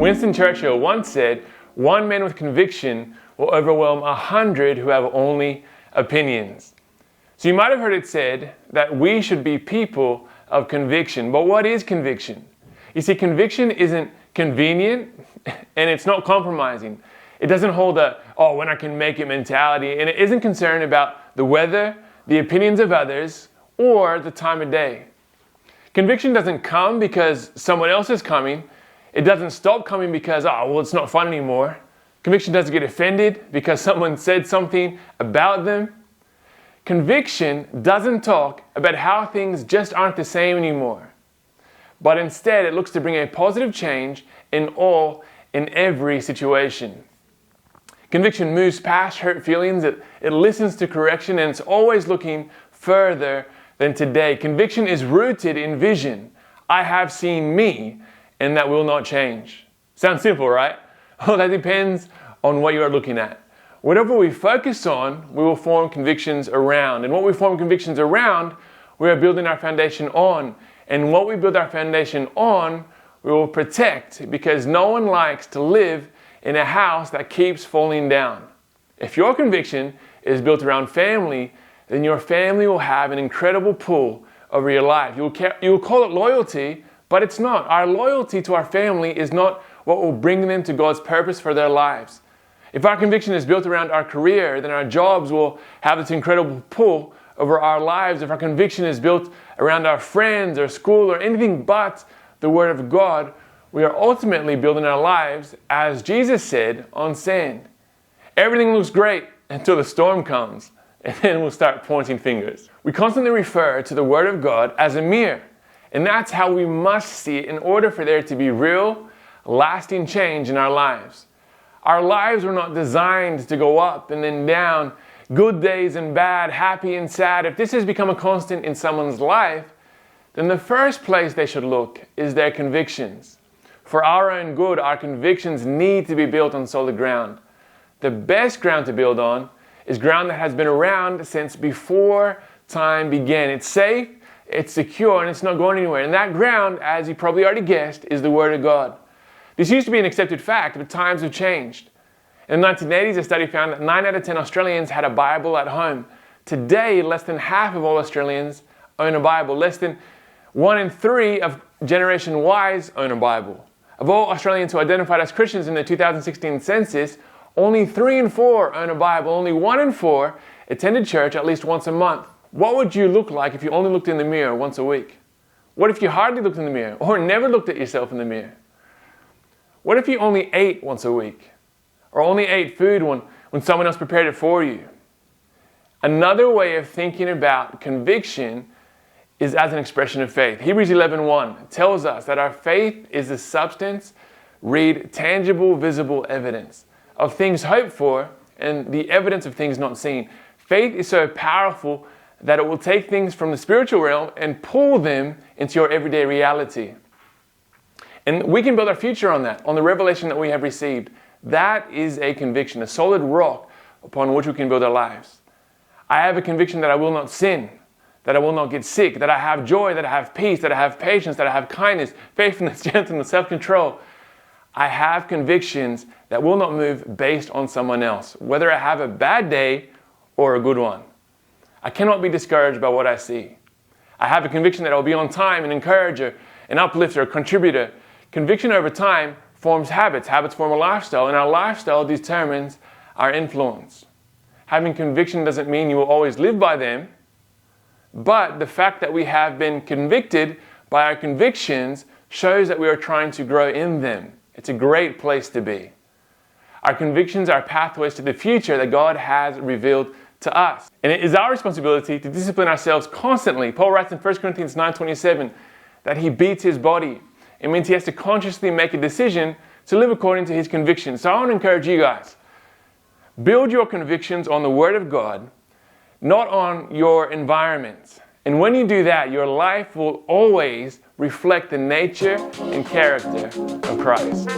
Winston Churchill once said, "One man with conviction will overwhelm 100 who have only opinions." So you might have heard it said that we should be people of conviction. But what is conviction? You see, conviction isn't convenient and it's not compromising. It doesn't hold a, "oh, when I can make it" mentality, and it isn't concerned about the weather, the opinions of others, or the time of day. Conviction doesn't come because someone else is coming. It doesn't stop coming because, it's not fun anymore. Conviction doesn't get offended because someone said something about them. Conviction doesn't talk about how things just aren't the same anymore. But instead, it looks to bring a positive change in every situation. Conviction moves past hurt feelings, it listens to correction, and it's always looking further than today. Conviction is rooted in vision. I have seen me, and that will not change. Sounds simple, right? Well, that depends on what you are looking at. Whatever we focus on, we will form convictions around. And what we form convictions around, we are building our foundation on. And what we build our foundation on, we will protect, because no one likes to live in a house that keeps falling down. If your conviction is built around family, then your family will have an incredible pull over your life. You will call it loyalty, but it's not. Our loyalty to our family is not what will bring them to God's purpose for their lives. If our conviction is built around our career, then our jobs will have this incredible pull over our lives. If our conviction is built around our friends or school or anything but the Word of God, we are ultimately building our lives, as Jesus said, on sand. Everything looks great until the storm comes, and then we'll start pointing fingers. We constantly refer to the Word of God as a mirror, and that's how we must see it in order for there to be real, lasting change in our lives. Our lives were not designed to go up and then down, good days and bad, happy and sad. If this has become a constant in someone's life, then the first place they should look is their convictions. For our own good, our convictions need to be built on solid ground. The best ground to build on is ground that has been around since before time began. It's safe, it's secure, and it's not going anywhere. And that ground, as you probably already guessed, is the Word of God. This used to be an accepted fact, but times have changed. In the 1980s, a study found that 9 out of 10 Australians had a Bible at home. Today, less than half of all Australians own a Bible. Less than 1 in 3 of Generation Ys own a Bible. Of all Australians who identified as Christians in the 2016 census, only 3 in 4 own a Bible. Only 1 in 4 attended church at least once a month. What would you look like if you only looked in the mirror once a week? What if you hardly looked in the mirror or never looked at yourself in the mirror? What if you only ate once a week? Or only ate food when someone else prepared it for you? Another way of thinking about conviction is as an expression of faith. Hebrews 11:1 tells us that our faith is the substance, read tangible, visible evidence of things hoped for and the evidence of things not seen. Faith is so powerful that it will take things from the spiritual realm and pull them into your everyday reality. And we can build our future on that, on the revelation that we have received. That is a conviction, a solid rock upon which we can build our lives. I have a conviction that I will not sin, that I will not get sick, that I have joy, that I have peace, that I have patience, that I have kindness, faithfulness, gentleness, self-control. I have convictions that will not move based on someone else, whether I have a bad day or a good one. I cannot be discouraged by what I see. I have a conviction that I will be on time, an encourager, an uplifter, a contributor. Conviction over time forms habits. Habits form a lifestyle, and our lifestyle determines our influence. Having conviction doesn't mean you will always live by them, but the fact that we have been convicted by our convictions shows that we are trying to grow in them. It's a great place to be. Our convictions are pathways to the future that God has revealed to us. And it is our responsibility to discipline ourselves constantly. Paul writes in 1 Corinthians 9:27 that he beats his body. It means he has to consciously make a decision to live according to his convictions. So I want to encourage you guys. Build your convictions on the Word of God, not on your environment. And when you do that, your life will always reflect the nature and character of Christ.